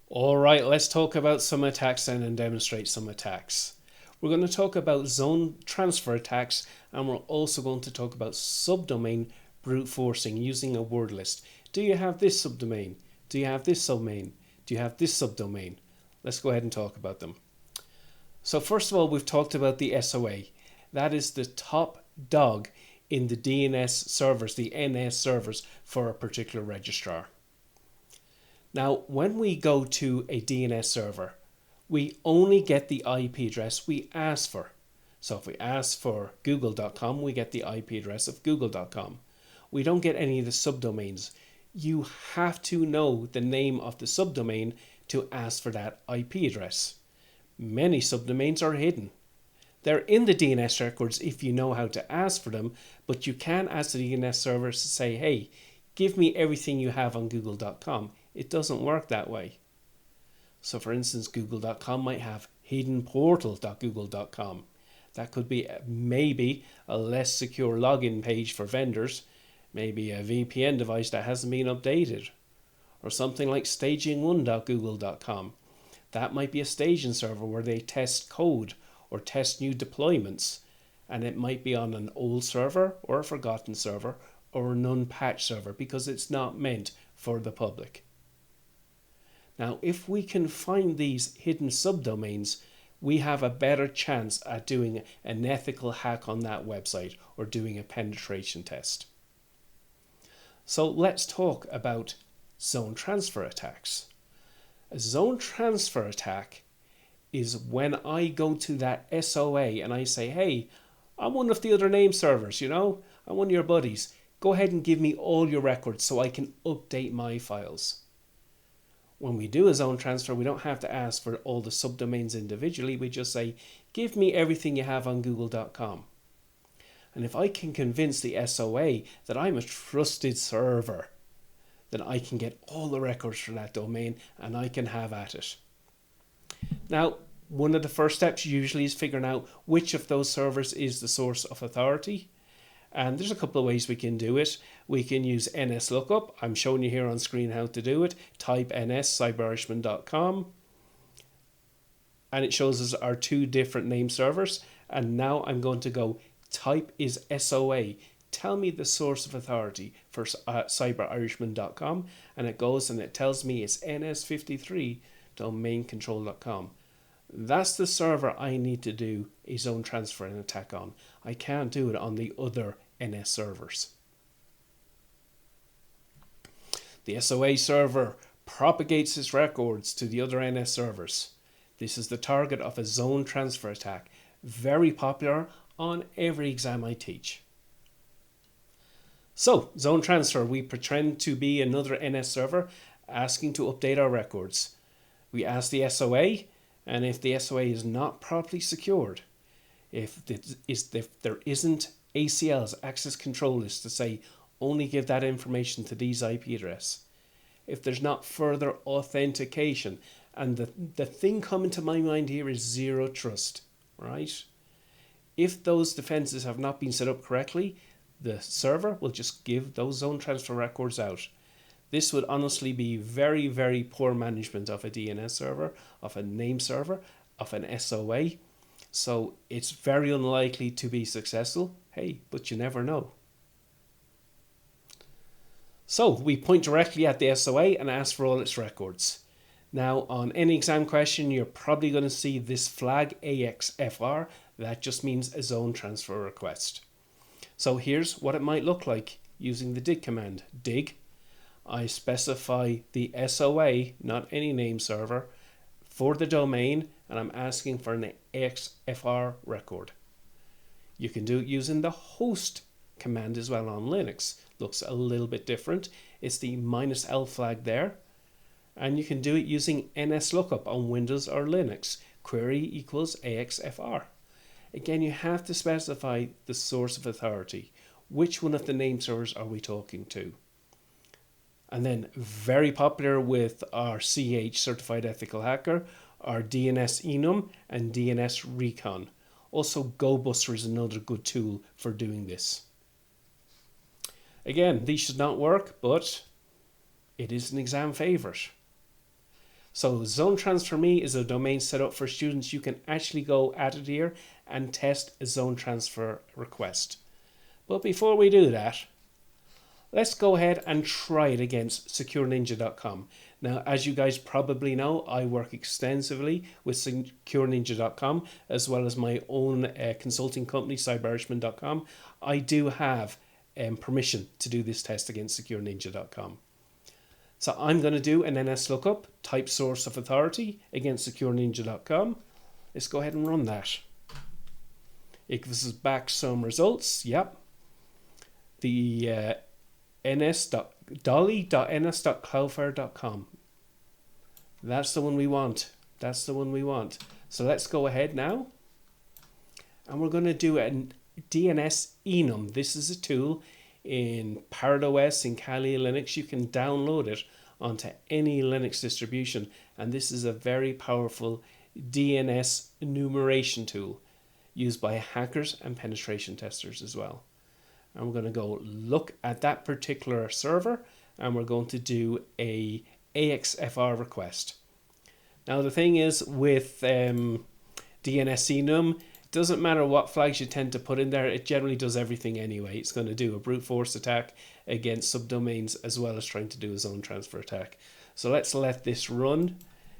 All right, let's talk about some attacks then and demonstrate some attacks. We're going to talk about zone transfer attacks, and we're also going to talk about subdomain brute forcing using a word list. Do you have this subdomain? Do you have this subdomain? Do you have this subdomain? Let's go ahead and talk about them. So first of all, we've talked about the SOA. That is the top dog in the DNS servers, the NS servers for a particular registrar. Now, when we go to a DNS server, we only get the IP address we ask for. So if we ask for google.com, we get the IP address of google.com. We don't get any of the subdomains. You have to know the name of the subdomain to ask for that IP address. Many subdomains are hidden. They're in the DNS records if you know how to ask for them, but you can ask the DNS servers to say, hey, give me everything you have on google.com. It doesn't work that way. So for instance, google.com might have hiddenportal.google.com. That could be maybe a less secure login page for vendors, maybe a VPN device that hasn't been updated, or something like staging1.google.com. That might be a staging server where they test code or test new deployments, and it might be on an old server or a forgotten server or an unpatched server because it's not meant for the public. Now, if we can find these hidden subdomains, we have a better chance at doing an ethical hack on that website or doing a penetration test. So let's talk about zone transfer attacks. A zone transfer attack is when I go to that SOA and I say, hey, I'm one of the other name servers, I'm one of your buddies. Go ahead and give me all your records so I can update my files. When we do a zone transfer, we don't have to ask for all the subdomains individually. We just say, give me everything you have on google.com. And if I can convince the SOA that I'm a trusted server, then I can get all the records for that domain and I can have at it. Now, one of the first steps usually is figuring out which of those servers is the source of authority. And there's a couple of ways we can do it. We can use NS lookup. I'm showing you here on screen how to do it. Type ns cyberirishman.com and it shows us our two different name servers. And now I'm going to go type is SOA. Tell me the source of authority for cyberirishman.com, and it goes and it tells me it's ns53 domaincontrol.com. That's the server I need to do a zone transfer and attack on. I can't do it on the other NS servers. The SOA server propagates its records to the other NS servers. This is the target of a zone transfer attack, very popular on every exam I teach. So, zone transfer, we pretend to be another NS server asking to update our records. We ask the SOA, and if the SOA is not properly secured, if there isn't ACLs, access control lists, to say only give that information to these IP address, if there's not further authentication, and the thing coming to my mind here is zero trust, right? If those defenses have not been set up correctly, the server will just give those zone transfer records out. This would honestly be very, very poor management of a DNS server, of a name server, of an SOA. So it's very unlikely to be successful. Hey, but you never know. So we point directly at the SOA and ask for all its records. Now, on any exam question, you're probably going to see this flag AXFR. That just means a zone transfer request. So here's what it might look like using the dig command. Dig. I specify the SOA, not any name server, for the domain, and I'm asking for an AXFR record. You can do it using the host command as well on Linux. Looks a little bit different. It's the -L flag there. And you can do it using NS lookup on Windows or Linux. Query equals AXFR. Again, you have to specify the source of authority. Which one of the name servers are we talking to? And then very popular with our CH Certified Ethical Hacker are DNS Enum and DNS Recon. Also, GoBuster is another good tool for doing this. Again, these should not work, but it is an exam favorite. So Zone Transfer Me is a domain set up for students. You can actually go at it here and test a zone transfer request. But before we do that, let's go ahead and try it against secureninja.com. Now, as you guys probably know, I work extensively with secureninja.com as well as my own consulting company, cyberirishman.com. I do have permission to do this test against secureninja.com. So I'm going to do an NS lookup, type source of authority against secureninja.com. Let's go ahead and run that. It gives us back some results. Yep. The dolly.ns.cloudflare.com. That's the one we want. That's the one we want. So let's go ahead now. And we're going to do a DNS enum. This is a tool in ParrotOS, in Kali Linux. You can download it onto any Linux distribution. And this is a very powerful DNS enumeration tool used by hackers and penetration testers as well. And we're going to go look at that particular server and we're going to do a AXFR request. Now the thing is with DNS enum, it doesn't matter what flags you tend to put in there, it generally does everything anyway. It's going to do a brute force attack against subdomains as well as trying to do a zone transfer attack. So let's let this run.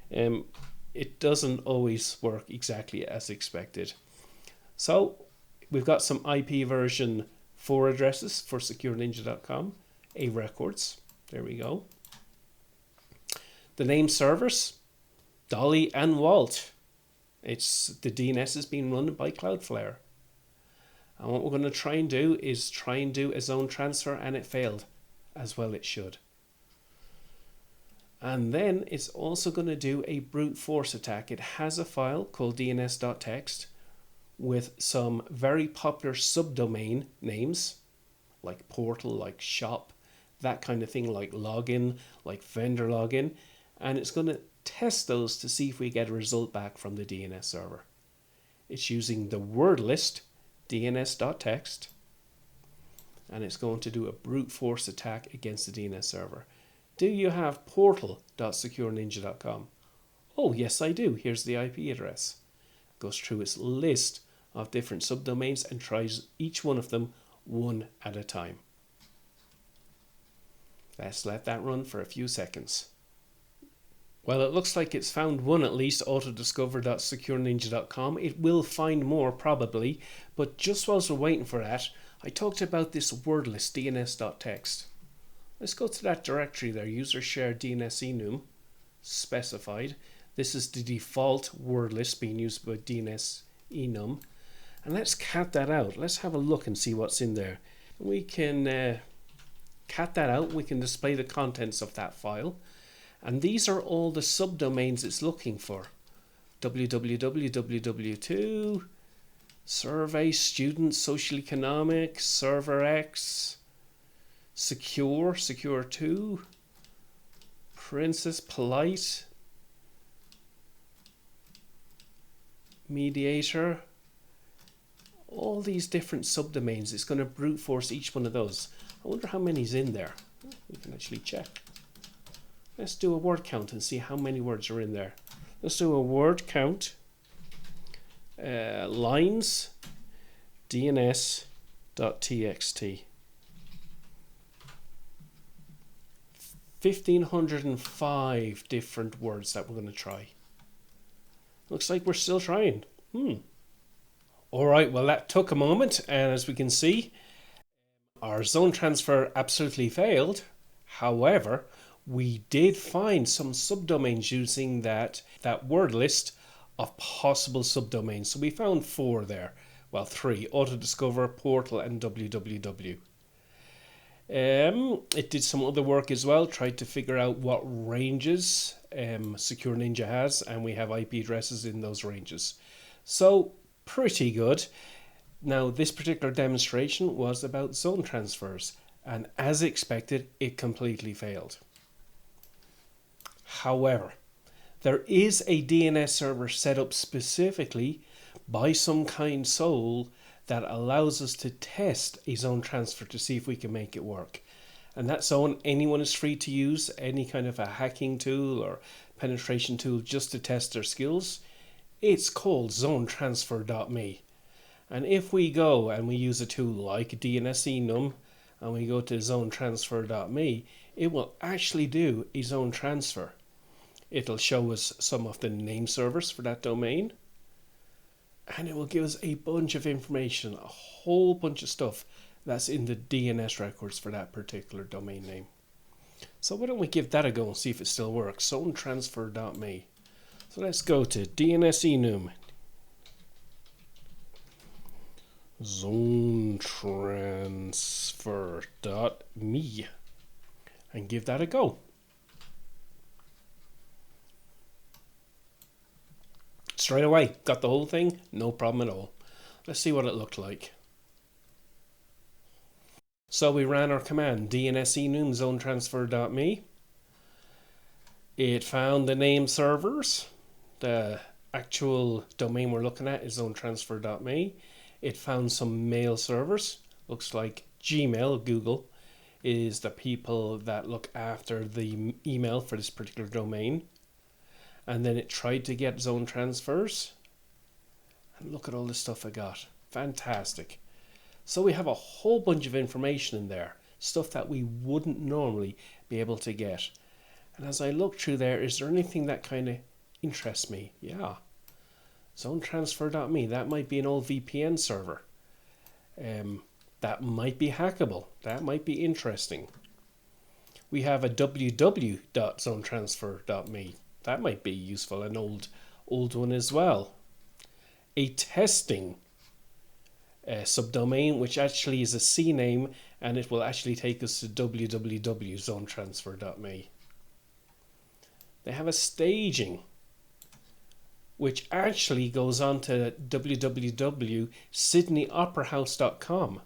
It doesn't always work exactly as expected. So we've got some IP version 4 addresses for secureninja.com, A records. There we go. The name servers, Dolly and Walt. It's the DNS is being run by Cloudflare. And what we're going to try and do is try and do a zone transfer, and it failed, as well it should. And then it's also going to do a brute force attack. It has a file called dns.txt with some very popular subdomain names like portal, like shop, that kind of thing, like login, like vendor login, and it's going to test those to see if we get a result back from the DNS server. It's using the word list dns.txt, and it's going to do a brute force attack against the DNS server. Do you have portal.secureninja.com? Oh yes, I do. Here's the IP address. Goes through its list of different subdomains and tries each one of them one at a time. Let's let that run for a few seconds. Well, it looks like it's found one at least, autodiscover.secureninja.com. It will find more probably, but just whilst we're waiting for that, I talked about this word list dns.txt. Let's go to that directory there, user share DNS enum specified. This is the default word list being used by DNS enum. And let's cat that out. Let's have a look and see what's in there. We can cat that out. We can display the contents of that file. And these are all the subdomains it's looking for. www, www2, survey, student, social economic, server X, secure, secure2, princess, polite, mediator, all these different subdomains. It's going to brute force each one of those. I wonder how many's in there. We can actually check. Let's do a word count and see how many words are in there. Let's do a word count. Lines dns.txt. 1,505 different words that we're going to try. Looks like we're still trying. Alright, well that took a moment, and as we can see, our zone transfer absolutely failed. However, we did find some subdomains using that word list of possible subdomains. So we found 4 there. Well, 3. Autodiscover, Portal, and www. It did some other work as well, tried to figure out what ranges Secure Ninja has, and we have IP addresses in those ranges. So, pretty good. Now, this particular demonstration was about zone transfers, and as expected, it completely failed. However, there is a DNS server set up specifically by some kind soul that allows us to test a zone transfer to see if we can make it work. And that zone, anyone is free to use, any kind of a hacking tool or penetration tool just to test their skills. It's called zonetransfer.me. And if we go and we use a tool like DNS Enum and we go to zonetransfer.me, it will actually do a zone transfer. It'll show us some of the name servers for that domain, and it will give us a bunch of information, a whole bunch of stuff that's in the DNS records for that particular domain name. So why don't we give that a go and see if it still works. Zonetransfer.me. So let's go to DNS Enum. Zonetransfer.me and give that a go. Straight away, got the whole thing, no problem at all. Let's see what it looked like. So we ran our command DNS Enum zonetransfer.me. It found the name servers. The actual domain we're looking at is zonetransfer.me. It found some mail servers. Looks like Gmail, Google, is the people that look after the email for this particular domain. And then it tried to get zone transfers. And look at all the stuff I got. Fantastic. So we have a whole bunch of information in there. Stuff that we wouldn't normally be able to get. And as I look through there, is there anything that kind of interests me? Yeah. Zonetransfer.me. That might be an old VPN server. That might be hackable. That might be interesting. We have a www.zonetransfer.me. That might be useful, an old one as well. A testing subdomain, which actually is a CNAME, and it will actually take us to www.zonetransfer.me. They have a staging, which actually goes on to www.sydneyoperahouse.com.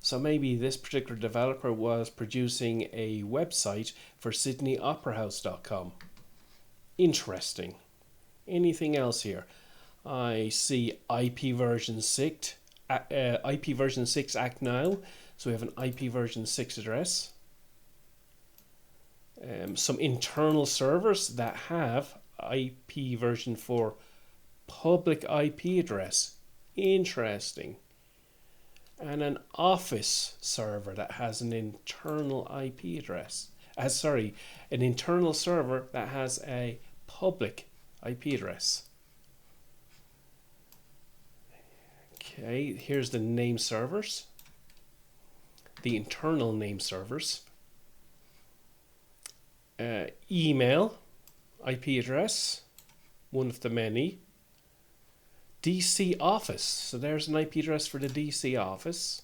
So maybe this particular developer was producing a website for sydneyoperahouse.com. Interesting. Anything else here? I see IP version 6 Act now. So we have an IP version 6 address. Some internal servers that have IP version 4 public IP address. Interesting. And an office server that has an internal IP address. An internal server that has a public IP address. Okay, here's the name servers. The internal name servers. Email, IP address, one of the many. DC office, so there's an IP address for the DC office.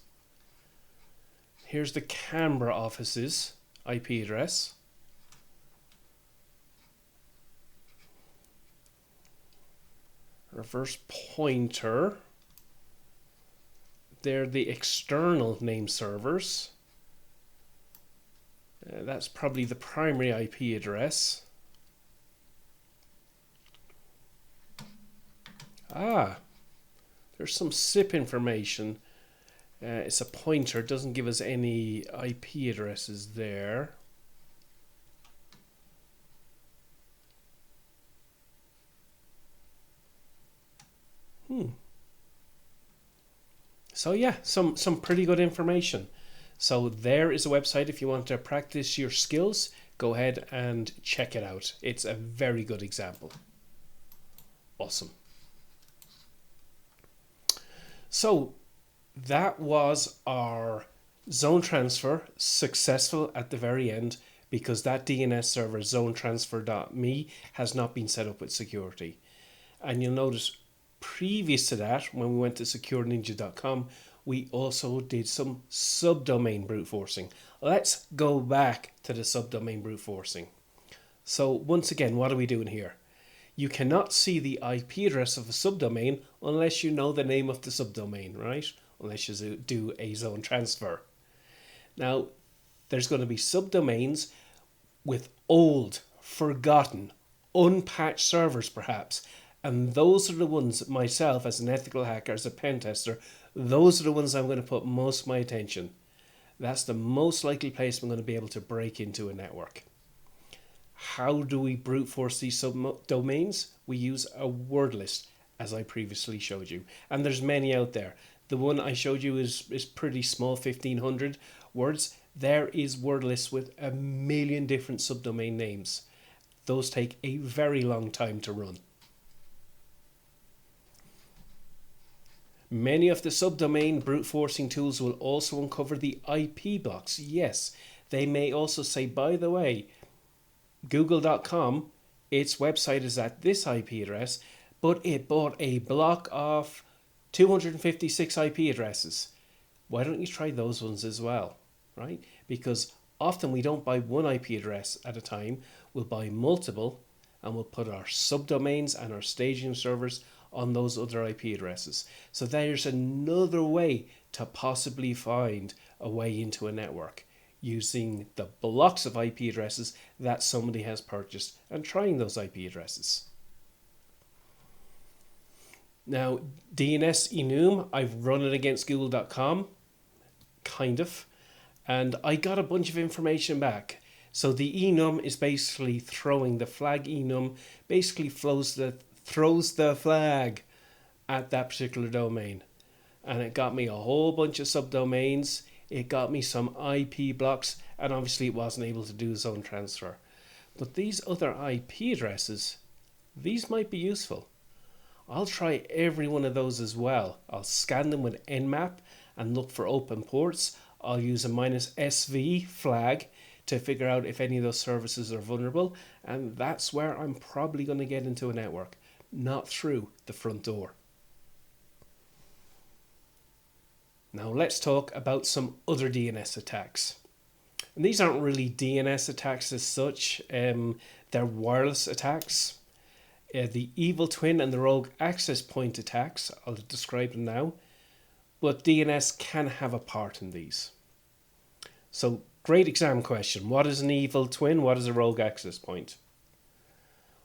Here's the Canberra office's IP address. Reverse pointer. They're the external name servers. That's probably the primary IP address. There's some SIP information. It's a pointer. It doesn't give us any IP addresses there. So yeah, some pretty good information. So there is a website. If you want to practice your skills, go ahead and check it out. It's a very good example. Awesome. So that was our zone transfer, successful at the very end, because that DNS server zonetransfer.me has not been set up with security. And you'll notice previous to that, when we went to secureninja.com, we also did some subdomain brute forcing. Let's go back to the subdomain brute forcing. So once again, what are we doing here? You cannot see the IP address of a subdomain unless you know the name of the subdomain, right? Unless you do a zone transfer. Now, there's going to be subdomains with old, forgotten, unpatched servers perhaps. And those are the ones, myself as an ethical hacker, as a pen tester, those are the ones I'm going to put most of my attention. That's the most likely place I'm going to be able to break into a network. How do we brute force these subdomains? We use a word list, as I previously showed you. And there's many out there. The one I showed you is pretty small, 1,500 words. There is word lists with 1,000,000 different subdomain names. Those take a very long time to run. Many of the subdomain brute forcing tools will also uncover the IP blocks. Yes, they may also say, by the way, Google.com, its website is at this IP address, but it bought a block of 256 IP addresses. Why don't you try those ones as well, right? Because often we don't buy one IP address at a time, we'll buy multiple, and we'll put our subdomains and our staging servers on those other IP addresses. So there's another way to possibly find a way into a network using the blocks of IP addresses that somebody has purchased and trying those IP addresses. Now, DNS enum, I've run it against Google.com, kind of, and I got a bunch of information back. So the enum is basically throwing the flag enum, basically throws the flag at that particular domain. And it got me a whole bunch of subdomains. It got me some IP blocks, and obviously it wasn't able to do zone transfer. But these other IP addresses, these might be useful. I'll try every one of those as well. I'll scan them with Nmap and look for open ports. I'll use a -SV flag to figure out if any of those services are vulnerable, and that's where I'm probably going to get into a network, not through the front door. Now let's talk about some other DNS attacks. And these aren't really DNS attacks as such, they're wireless attacks. The evil twin and the rogue access point attacks, I'll describe them now, but DNS can have a part in these. So, great exam question. What is an evil twin? What is a rogue access point?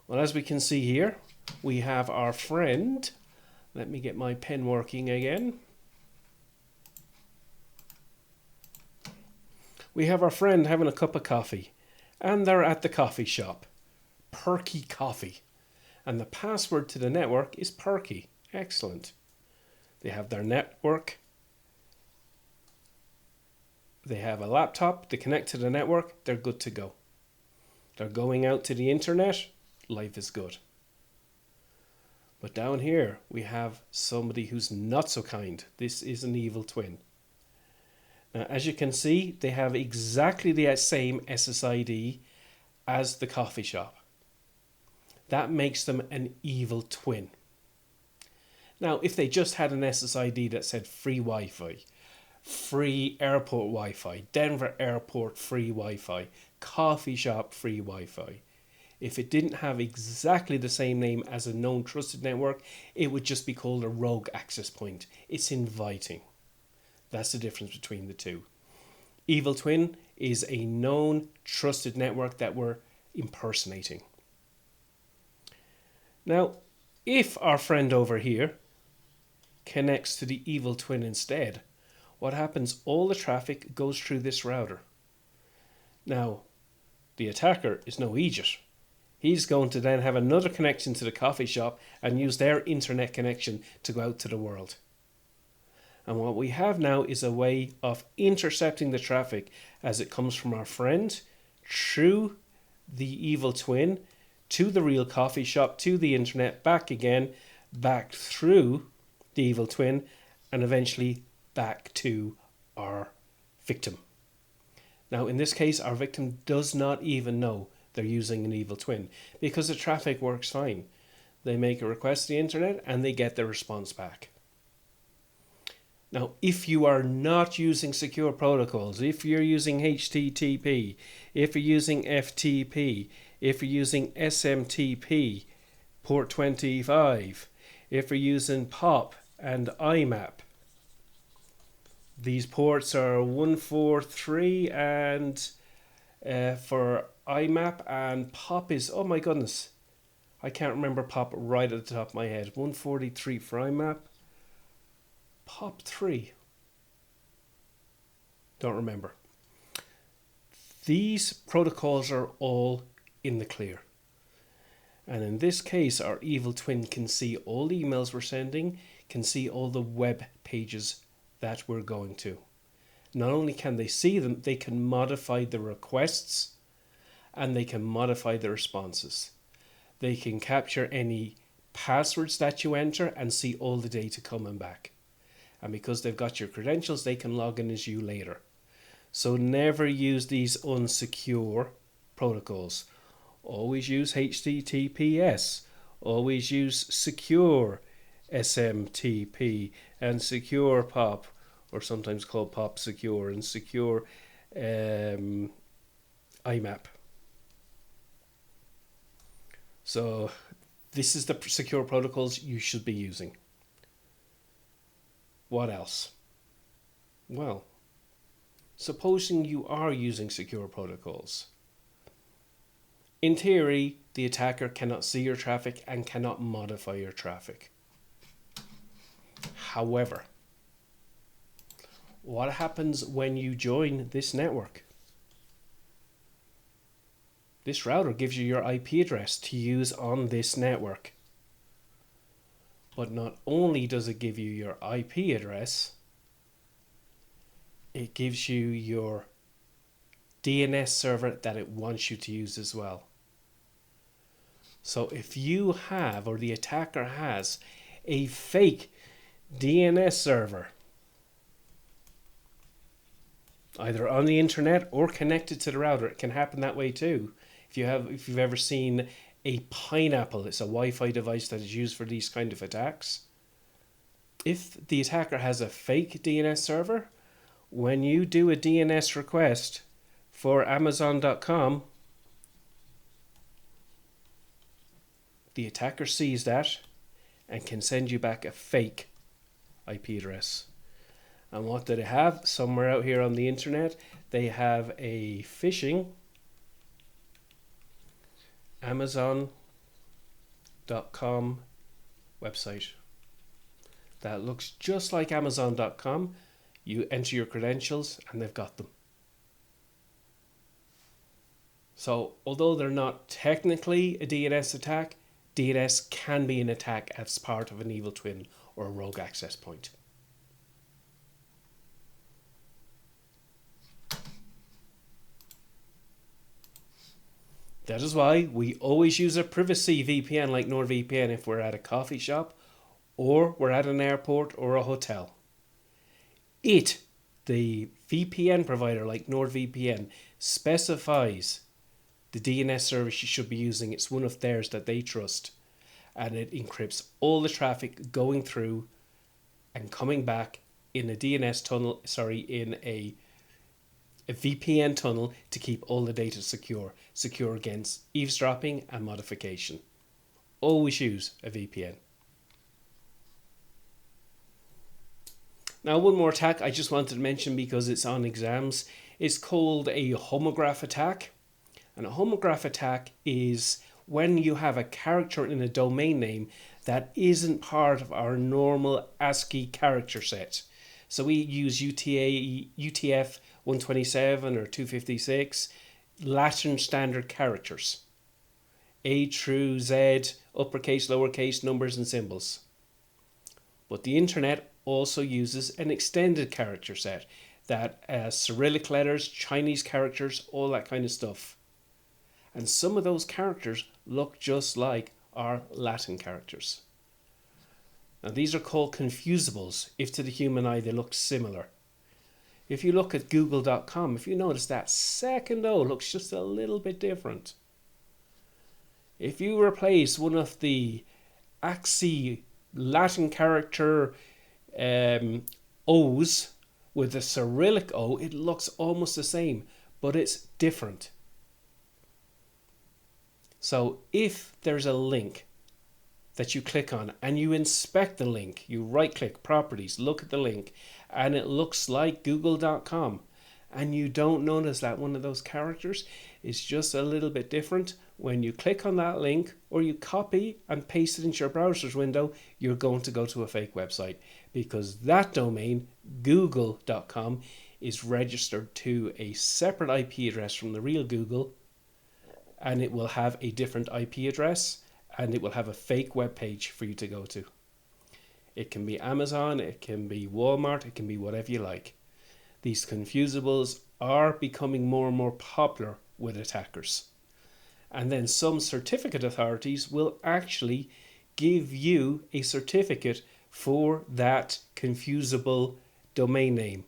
Well, as we can see here, we have our friend. Let me get my pen working again. We have our friend having a cup of coffee, and they're at the coffee shop. Perky Coffee. And the password to the network is Perky. Excellent. They have their network. They have a laptop. They connect to the network. They're good to go. They're going out to the internet. Life is good. But down here, we have somebody who's not so kind. This is an evil twin. Now, as you can see, they have exactly the same SSID as the coffee shop. That makes them an evil twin. Now, if they just had an SSID that said free Wi-Fi, free airport Wi-Fi, Denver airport free Wi-Fi, coffee shop free Wi-Fi, if it didn't have exactly the same name as a known trusted network, it would just be called a rogue access point. It's inviting. That's the difference between the two. Evil twin is a known trusted network that we're impersonating. Now, if our friend over here connects to the evil twin instead, what happens? All the traffic goes through this router. Now, the attacker is no idiot. He's going to then have another connection to the coffee shop and use their internet connection to go out to the world. And what we have now is a way of intercepting the traffic as it comes from our friend through the evil twin to the real coffee shop, to the internet, back again, back through the evil twin, and eventually back to our victim. Now, in this case, our victim does not even know they're using an evil twin because the traffic works fine. They make a request to the internet and they get the response back. Now, if you are not using secure protocols, if you're using HTTP, if you're using FTP, if you're using SMTP, port 25, if you're using POP and IMAP, these ports are 143 and for IMAP, and POP is, oh my goodness, I can't remember POP right at the top of my head. 143 for IMAP. POP 3. Don't remember. These protocols are all in the clear. And in this case, our evil twin can see all the emails we're sending, can see all the web pages that we're going to. Not only can they see them, they can modify the requests and they can modify the responses. They can capture any passwords that you enter and see all the data coming back. And because they've got your credentials, they can log in as you later. So never use these unsecure protocols. Always use HTTPS. Always use secure SMTP and secure POP, or sometimes called POP secure, and secure IMAP. So this is the secure protocols you should be using. What else? Well, supposing you are using secure protocols. In theory, the attacker cannot see your traffic and cannot modify your traffic. However, what happens when you join this network? This router gives you your IP address to use on this network. But not only does it give you your IP address, it gives you your DNS server that it wants you to use as well. So if you have, or the attacker has, a fake DNS server, either on the internet or connected to the router, it can happen that way too. If you've ever seen a Pineapple, it's a Wi-Fi device that is used for these kind of attacks. If the attacker has a fake DNS server, when you do a DNS request for Amazon.com, the attacker sees that and can send you back a fake IP address. And what do they have? Somewhere out here on the internet, they have a phishing Amazon.com website that looks just like Amazon.com. You enter your credentials and they've got them. So although they're not technically a DNS attack, DNS can be an attack as part of an evil twin or a rogue access point. That is why we always use a privacy VPN like NordVPN if we're at a coffee shop or we're at an airport or a hotel. The VPN provider like NordVPN, specifies the DNS service you should be using. It's one of theirs that they trust, and it encrypts all the traffic going through and coming back in a DNS tunnel, in a VPN tunnel to keep all the data secure against eavesdropping and modification. Always use a VPN. Now, one more attack I just wanted to mention because it's on exams. It's called a homograph attack. And a homograph attack is when you have a character in a domain name that isn't part of our normal ASCII character set. So we use UTF 127 or 256, Latin standard characters. A through Z, uppercase, lowercase, numbers and symbols. But the internet also uses an extended character set that Cyrillic letters, Chinese characters, all that kind of stuff. And some of those characters look just like our Latin characters. Now these are called confusables. If to the human eye they look similar. If you look at google.com, if you notice that second O looks just a little bit different. If you replace one of the ASCII Latin character O's with a Cyrillic O, it looks almost the same, but it's different. So if there's a link that you click on and you inspect the link, you right click properties, look at the link, and it looks like google.com, and you don't notice that one of those characters is just a little bit different, when you click on that link or you copy and paste it into your browser's window, you're going to go to a fake website, because that domain, google.com, is registered to a separate IP address from the real Google, and it will have a different IP address, and it will have a fake web page for you to go to. It can be Amazon, it can be Walmart, it can be whatever you like. These confusables are becoming more and more popular with attackers. And then some certificate authorities will actually give you a certificate for that confusable domain name.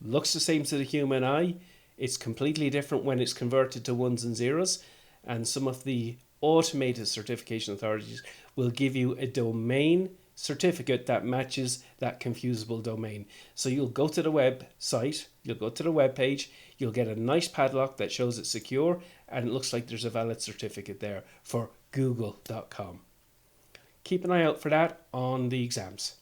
Looks the same to the human eye. It's completely different when it's converted to ones and zeros. And some of the automated certification authorities will give you a domain certificate that matches that confusable domain. So you'll go to the website, you'll go to the web page, you'll get a nice padlock that shows it's secure, and it looks like there's a valid certificate there for google.com. Keep an eye out for that on the exams.